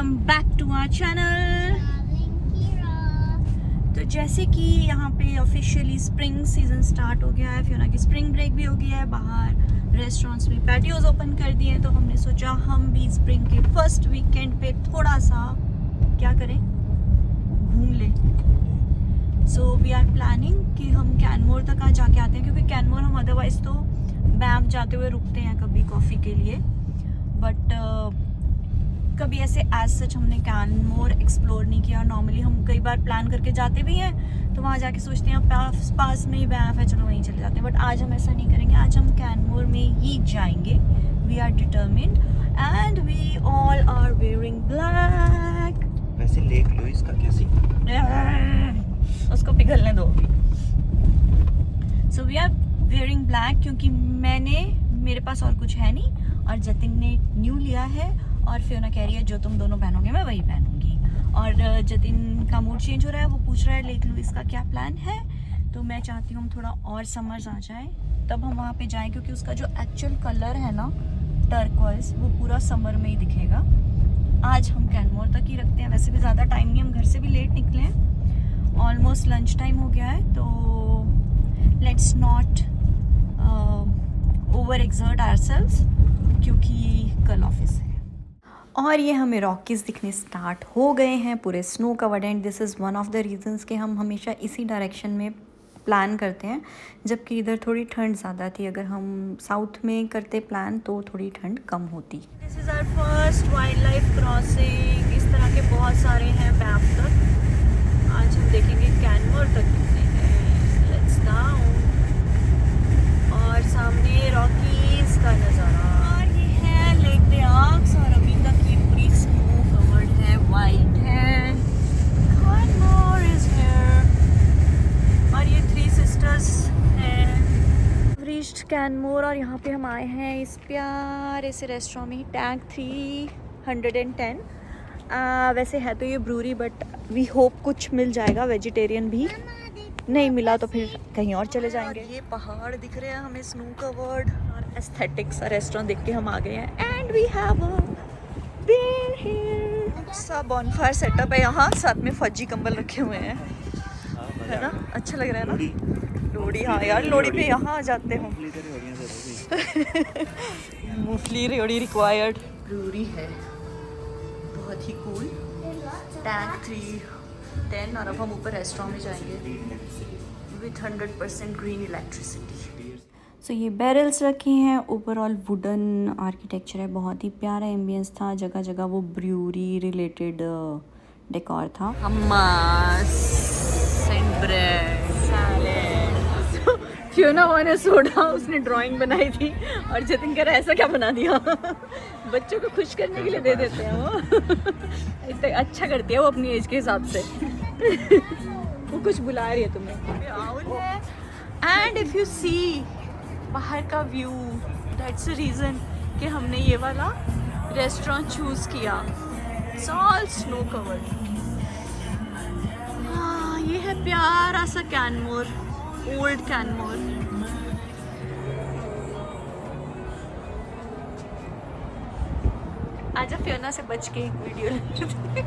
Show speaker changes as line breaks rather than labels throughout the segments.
Welcome back to our channel. तो जैसे कि यहाँ पे ऑफिशियली स्प्रिंग सीजन स्टार्ट हो गया है, फियोना की स्प्रिंग ब्रेक भी हो गया है, बाहर रेस्टोरेंट्स में पैटियोज ओपन कर दिए हैं, तो हमने सोचा हम भी स्प्रिंग के फर्स्ट वीकेंड पे थोड़ा सा क्या करें, घूम लें। सो वी आर प्लानिंग कि हम कैनमोर तक आज जाके आते हैं, क्योंकि कैनमोर हम अदरवाइज तो बैंफ जाते हुए रुकते हैं कभी कॉफ़ी के लिए, बट कभी ऐसे एज सच हमने कैनमोर एक्सप्लोर नहीं किया। नॉर्मली हम कई बार प्लान करके जाते भी हैं तो वहाँ जाके सोचते हैं पास में ही बैंफ है, चलो वहीं चले जाते हैं, बट आज हम ऐसा नहीं करेंगे। आज हम कैनमोर में ही जाएंगे। We are determined and we all are wearing black.
वैसे लेक लुइस का क्या सीन?
उसको पिघलने दो। So we are wearing black क्योंकि मेरे पास और कुछ है नहीं, और जतिन ने न्यू लिया है, और फियोना कह रही है जो तुम दोनों पहनोगे मैं वही पहनूंगी। और जतिन का मूड चेंज हो रहा है, वो पूछ रहा है लेक लुइस का क्या प्लान है। तो मैं चाहती हूँ थोड़ा और समर्स आ जाए तब हम वहाँ पे जाएं, क्योंकि उसका जो एक्चुअल कलर है ना टर्क्वाइज, वो पूरा समर में ही दिखेगा। आज हम कैनमोर तक ही रखते हैं, वैसे भी ज़्यादा टाइम नहीं, हम घर से भी लेट निकले हैं, ऑलमोस्ट लंच टाइम हो गया है, तो let's not over exert ourselves क्योंकि कल ऑफिस है। और ये हमें रॉकीज दिखने स्टार्ट हो गए हैं, पूरे snow covered, and this is one of the reasons कि हम हमेशा इसी डायरेक्शन में प्लान करते हैं, जबकि इधर थोड़ी ठंड ज़्यादा थी। अगर हम साउथ में करते प्लान तो थोड़ी ठंड कम होती। This is our first wildlife crossing. इस तरह के बहुत सारे हैं बैंफ तक। आज हम देखेंगे कैनमोर तक कितने हैं। Let's down. और सामने रॉकीज का नज़ारा, और ये है लेक दे आर्क्स, और अभी तक ये पूरी स्नो कवर्ड है, वाइट है। Canmore is here. और ये थ्री सिस्टर्स हैं। रीच्ड कैनमोर, और यहाँ पे हम आए हैं इस प्यारे से रेस्टोरेंट में, टैंक 310। वैसे है तो ये ब्रूरी, बट वी होप कुछ मिल जाएगा वेजिटेरियन भी। नहीं मिला तो फिर कहीं और चले जाएंगे। ये पहाड़ दिख रहे हैं हमें, स्नो कवर्ड और एस्थेटिक सा रेस्टोरेंट देख के हम आ गए हैं। And we have a beer here. सा बॉनफायर सेटअप है यहाँ, साथ में फौजी कंबल रखे हुए हैं, है ना? अच्छा लग रहा है ना? लोड़ी, हाँ यार, लोड़ी पे यहाँ आ जाते हो। मूंगफली रेवड़ी रिक्वायर्ड। ब्रूरी है, बहुत ही कूल। टैंक 310, और अब हम ऊपर रेस्टोरेंट में जाएंगे विथ 100% ग्रीन इलेक्ट्रिसिटी। सो ये बैरल्स रखे हैं, ओवरऑल वुडन आर्किटेक्चर है, बहुत ही प्यारा एम्बियंस था, जगह जगह वो ब्रूरी रिलेटेड डेकोर था। हमस एंड ब्रेड सैलेड। फियोना वाने सोडा, उसने ड्राइंग बनाई थी, और जतिन कह रहा है ऐसा क्या बना दिया। बच्चों को खुश करने के लिए दे देते हैं वो। इतना अच्छा करती है वो अपनी एज के हिसाब से। वो कुछ बुला रही है तुम्हें। एंड इफ यू सी बाहर का व्यू, दैट्स द रीजन कि हमने ये वाला रेस्टोरेंट चूज किया। It's all snow covered. हाँ, ये है प्यारा सा कैनमोर, ओल्ड कैनमोर। आजा फियोना से बच के एक वीडियो लेते।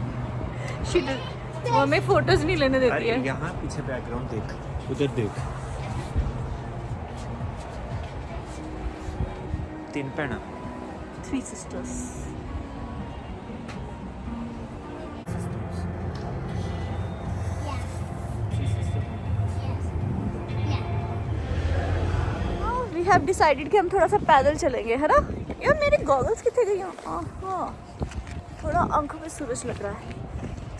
वो हमें फोटोज नहीं लेने देती है।
यहाँ पीछे बैकग्राउंड देख, उधर देख, 3 भैन,
3 sisters। We have decided कि हम थोड़ा सा पैदल चलेंगे, है ना? यार मेरे गॉगल्स कितने गई हैं? हाँ, थोड़ा आंखों में सूरज लग रहा है।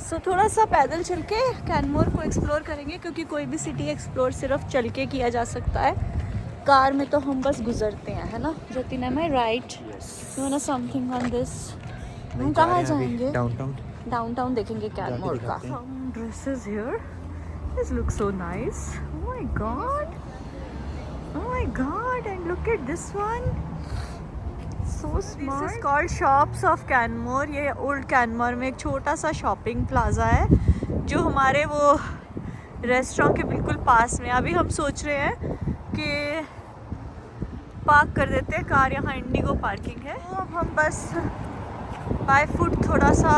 सो थोड़ा सा पैदल चल के कैनमोर को एक्सप्लोर करेंगे, क्योंकि कोई भी सिटी एक्सप्लोर सिर्फ चल के किया जा सकता है, कार में तो हम बस गुजरते हैं, है ना? Jatin, am I right? You wanna something on this? हम कहाँ जाएंगे? डाउनटाउन देखेंगे कैनमोर का। Some dresses here. This looks so nice. Oh my god. Oh my god, and look at this one. So smart. This is called Shops of Canmore. ये old Canmore में एक छोटा सा शॉपिंग प्लाजा है, जो हमारे वो रेस्टोरेंट के बिल्कुल पास में। अभी हम सोच रहे हैं कि पार्क कर देते हैं कार, यहाँ इंडिगो पार्किंग है। तो अब हम बस बाय फुट थोड़ा सा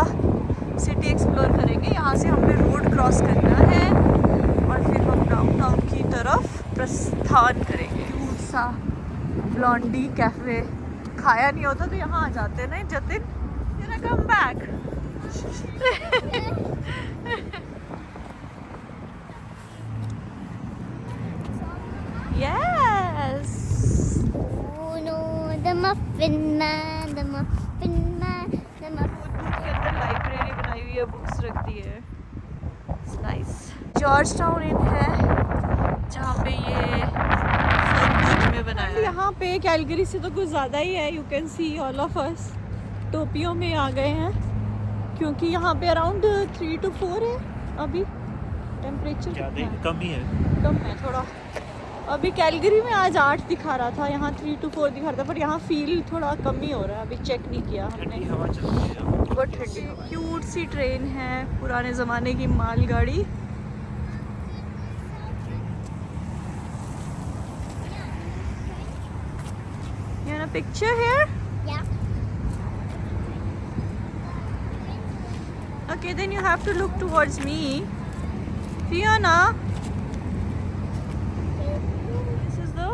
सिटी एक्सप्लोर करेंगे। यहाँ से हमें रोड क्रॉस करना है और फिर हम डाउनटाउन की तरफ प्रस्थान करेंगे। क्यूट सा ब्लॉन्डी कैफे, खाया नहीं होता तो यहाँ आ जाते हैं ना Jatin. You come back. Yes.
Oh no, the Muffin Man, the Muffin Man, the Muffin.
Book के अंदर लाइब्रेरी बनाई हुई है, बुक्स रख दी है। It's nice. George town in है जहाँ पे ये फर्नीचर में बनाया है। यहाँ पे कैलगरी से तो कुछ ज़्यादा ही है। You can see all of us टोपियों में आ गए हैं क्योंकि यहाँ पे अराउंड 3 to 4 है अभी टेम्परेचर।
कम ही है,
कम है थोड़ा। अभी कैलगरी में आज 8 दिखा रहा था, यहाँ 3 to 4 दिखा रहा था, पर यहाँ फील थोड़ा कम ही हो रहा है। अभी चेक नहीं किया हमने।
ठंडी हवा चल रही है।
बहुत ठंडी। क्यूट सी ट्रेन है, पुराने ज़माने की मालगाड़ी। You want a picture here?
Yeah.
Okay, then you have to look towards me. Fiona. This is the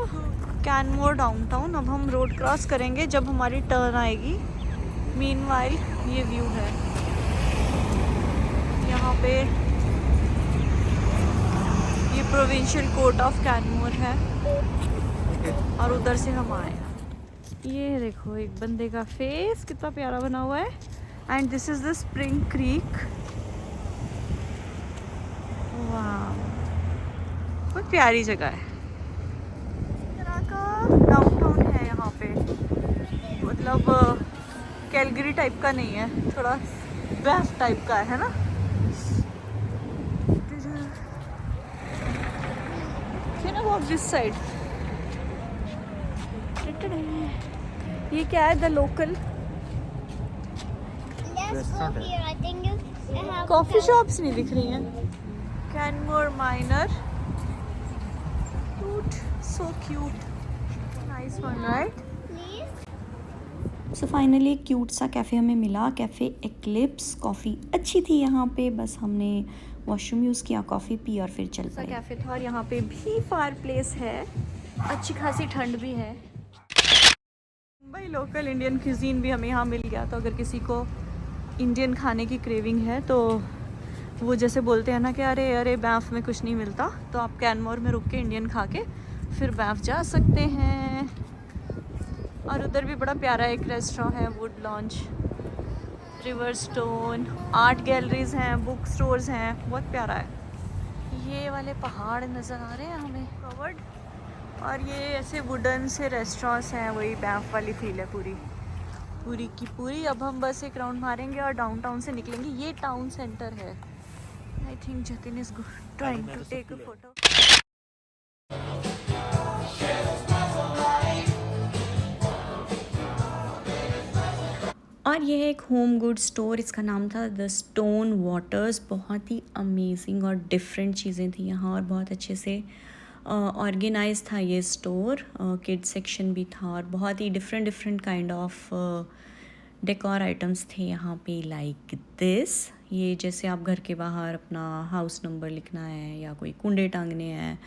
Canmore downtown. अब हम रोड क्रॉस करेंगे जब हमारी टर्न आएगी। Meanwhile, ये व्यू है। यहाँ पे ये प्रोविंशियल कोर्ट ऑफ कैनमोर है और उधर से हम आए। ये देखो एक बंदे का फेस कितना प्यारा बना हुआ है। And this is the spring creek. वाह, बहुत प्यारी जगह है। इस तरह का डाउनटाउन है यहाँ पे, मतलब कैलगरी टाइप का नहीं है, थोड़ा बेस्ट टाइप का है ना। Walk this side. ये क्या है? The local
Let's go here. I think you have.
Coffee shops नहीं दिख रही हैं। Canmore minor, cute, so cute, nice one right.
Please.
So finally cute सा कैफ़े हमें मिला, कैफ़े एक्लिप्स। कॉफ़ी अच्छी थी यहाँ पे, बस हमने वॉशरूम यूज़ किया, कॉफ़ी पी और फिर चल पड़े। कैफ़े था और यहाँ पे भी फायर प्लेस है, अच्छी खासी ठंड भी है। भाई लोकल इंडियन क्यूजीन भी हमें यहाँ मिल गया। तो अगर किसी को इंडियन खाने की क्रेविंग है तो वो जैसे बोलते हैं ना कि अरे अरे बैंफ में कुछ नहीं मिलता, तो आप कैनमोर में रुक के इंडियन खा के फिर बैंफ जा सकते हैं। और उधर भी बड़ा प्यारा एक रेस्टोरेंट है, would launch, river stone, art galleries हैं, बुक स्टोर्स हैं, बहुत प्यारा है। ये वाले पहाड़ नज़र आ रहे हैं हमें कवर्ड, और ये ऐसे वुडन से रेस्टोरेंट्स हैं, वही बैंफ वाली फील है पूरी पूरी की पूरी। अब हम बस एक राउंड मारेंगे और डाउनटाउन से निकलेंगे। ये टाउन सेंटर है। I think Jatin is trying to take a photo. और ये है एक होम गुड स्टोर, इसका नाम था द स्टोन वाटर्स। बहुत ही अमेजिंग और डिफरेंट चीज़ें थी यहाँ और बहुत अच्छे से ऑर्गेनाइज था ये स्टोर। किड सेक्शन भी था और बहुत ही different kind of decor items थे यहाँ पे, लाइक दिस। ये जैसे आप घर के बाहर अपना हाउस नंबर लिखना है या कोई कुंडे टांगने हैं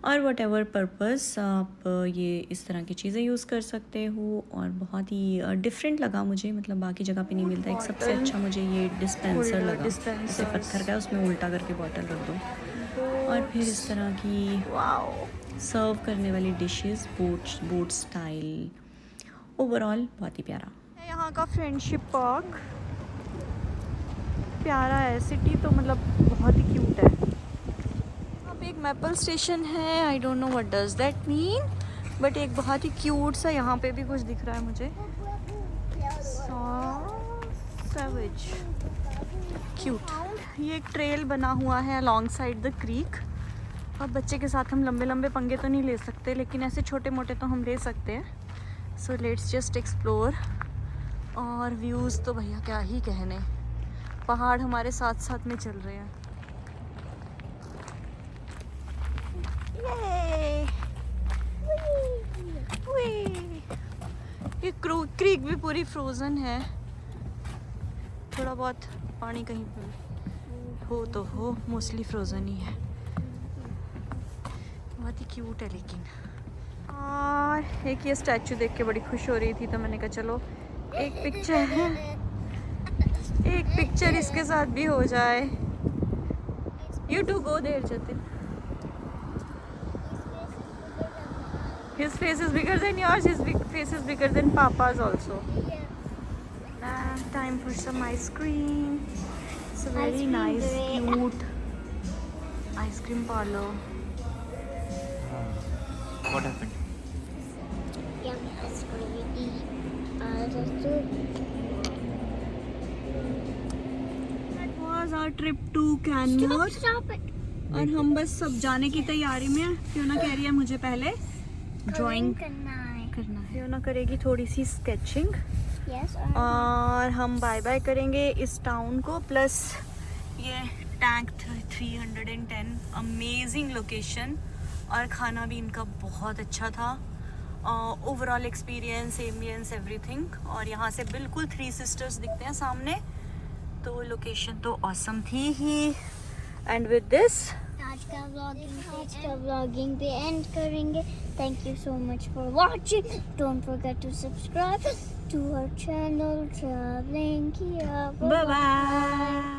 और वट एवर पर्पज़, आप ये इस तरह की चीज़ें यूज़ कर सकते हो। और बहुत ही डिफरेंट लगा मुझे, मतलब बाकी जगह पे नहीं मिलता। एक सबसे अच्छा मुझे ये डिस्पेंसर लगा, जैसे पत्थर का, उसमें उल्टा करके बॉटल रख दो और फिर इस तरह की सर्व करने वाली डिशेस, बोट स्टाइल। ओवरऑल बहुत ही प्यारा। यहाँ का फ्रेंडशिप पार्क प्यारा है, सिटी तो मतलब बहुत ही क्यूट है। यहाँ पे एक मैपल स्टेशन है, I don't know what does that mean, but एक बहुत ही क्यूट सा यहाँ पे भी कुछ दिख रहा है मुझे, सैवेज क्यूट। ये एक ट्रेल बना हुआ है अलॉन्ग साइड द क्रीक। अब बच्चे के साथ हम लंबे लंबे पंगे तो नहीं ले सकते, लेकिन ऐसे छोटे मोटे तो हम ले सकते हैं। So let's just explore. और व्यूज़ तो भैया क्या ही कहने, पहाड़ हमारे साथ साथ में चल रहे हैं। ये क्रीक भी पूरी फ्रोज़न है, थोड़ा बहुत पानी कहीं पे हो तो हो, मोस्टली फ्रोज़न ही है। बहुत ही क्यूट है लेकिन। और एक ये स्टैचू देख के बड़ी खुश हो रही थी, तो मैंने कहा चलो एक पिक्चर इसके साथ भी हो जाए। You too go there Jatin. His face is bigger than yours. His face is bigger than Papa's also. Time for some ice cream. It's a very nice, cute ice cream parlor.
What happened?
Yummy ice cream.
That was our trip to Canmore.
Stop it.
और हम बस सब जाने की तैयारी में। Fiona कह रही है मुझे पहले ड्राइंग
करना है।
फियोना करेगी थोड़ी सी स्केचिंग,
Yes.
और हम बाय बाय करेंगे इस टाउन को। प्लस ये टैंक 310 अमेजिंग लोकेशन, और खाना भी इनका बहुत अच्छा था। Overall experience, ambience, everything. और यहाँ से बिल्कुल 3 सिस्टर्स दिखते हैं सामने, तो लोकेशन तो ऑसम थी ही। एंड विद दिस
आज का व्लॉगिंग पे एंड करेंगे। Thank you so much for watching. Don't forget to subscribe to our channel travelling किया।
Bye bye.